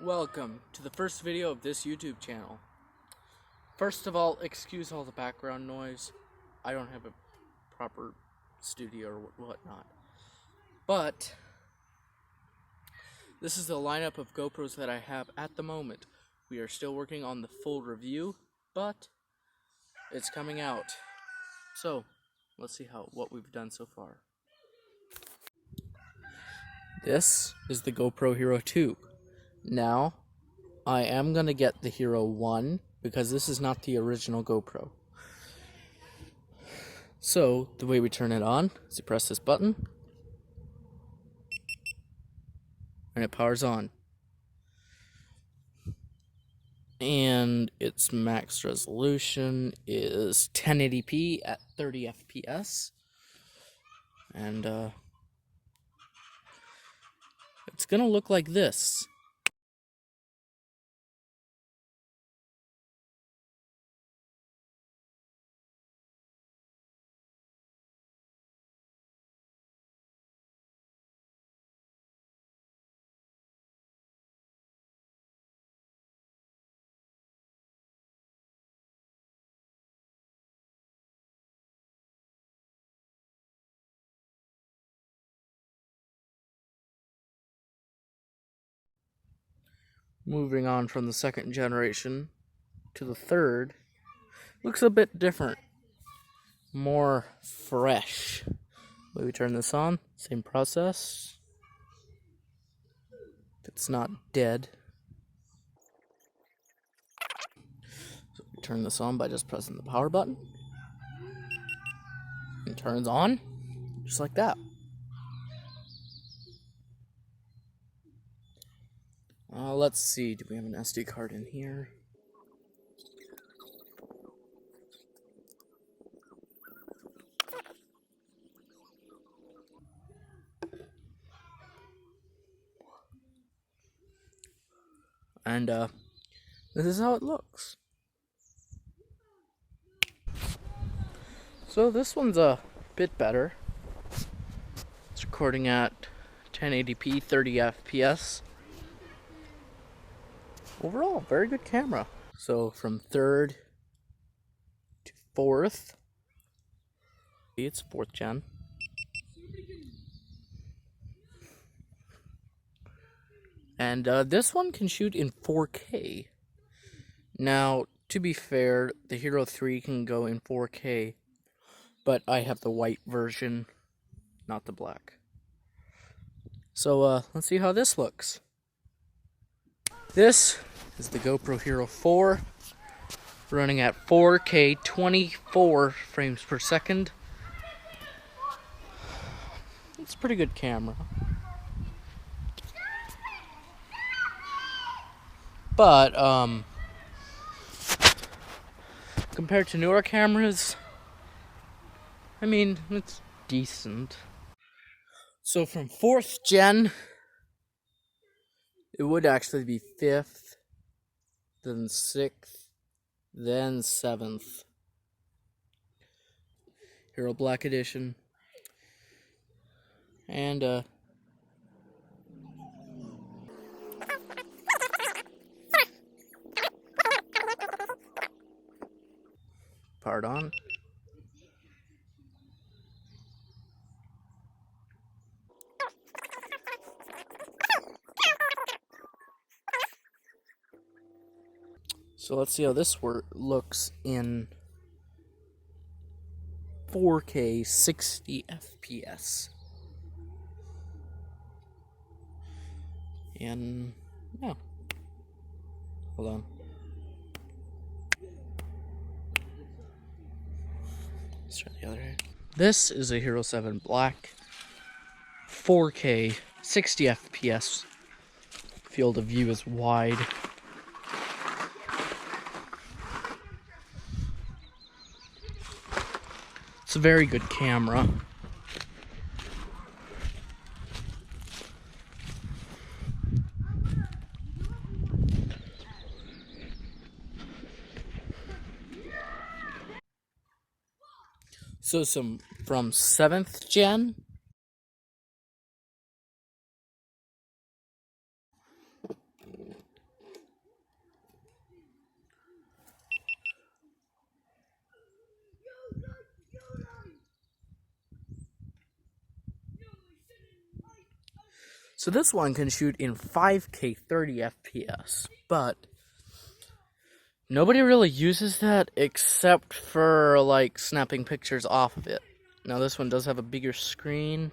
Welcome to the first video of this YouTube channel. First of all, excuse all the background noise. I don't have a proper studio or whatnot. But this is the lineup of GoPros that I have at the moment. We are still working on the full review, but it's coming out. So, let's see what we've done so far. This is the GoPro Hero 2. Now, I am going to get the Hero 1 because this is not the original GoPro. So, the way we turn it on is you press this button and it powers on. And its max resolution is 1080p at 30 FPS. And it's going to look like this. Moving on from the second generation to the third, looks a bit different, more fresh. When we turn this on, same process. It's not dead. So we turn this on by just pressing the power button. It turns on, just like that. Let's see, do we have an SD card in here? And this is how it looks. So this one's a bit better. It's recording at 1080p, 30 FPS. Overall, very good camera. So from third to fourth, it's fourth gen. And this one can shoot in 4K. Now, to be fair, the Hero 3 can go in 4K, but I have the white version, not the black. So let's see how this looks. This is the GoPro Hero 4, running at 4K 24 frames per second. It's a pretty good camera. But compared to newer cameras, I mean, it's decent. So from 4th gen, it would actually be 5th, then 6th, then 7th. Hero Black Edition. And powered on. So let's see how this looks in 4K 60 FPS. And yeah, hold on. Let's try the other hand. This is a Hero 7 Black, 4K 60 FPS. Field of view is wide. It's a very good camera. So from 7th gen. So this one can shoot in 5K 30 FPS, but nobody really uses that except for like snapping pictures off of it. Now this one does have a bigger screen.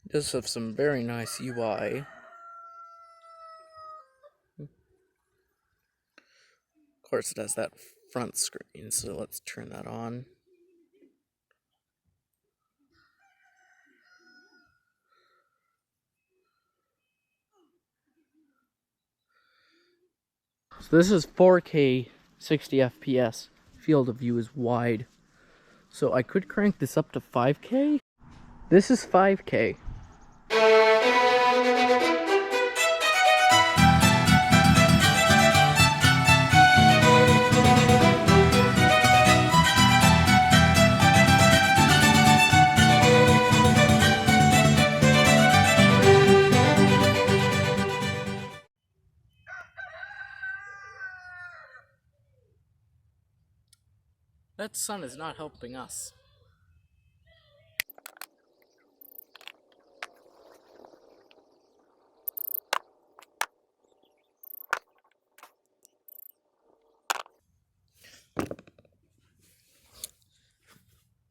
It does have some very nice UI. Of course it has that front screen, so let's turn that on. So this is 4K 60 FPS. Field of view is wide. So I could crank this up to 5K. This is 5K. That sun is not helping us.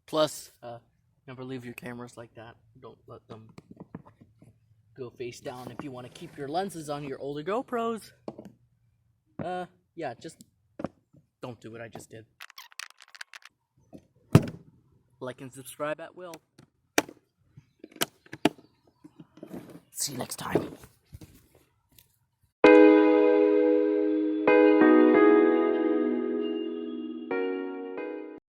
Plus, never leave your cameras like that. Don't let them go face down if you want to keep your lenses on your older GoPros. Yeah, just don't do what I just did. Like and subscribe at will. See you next time.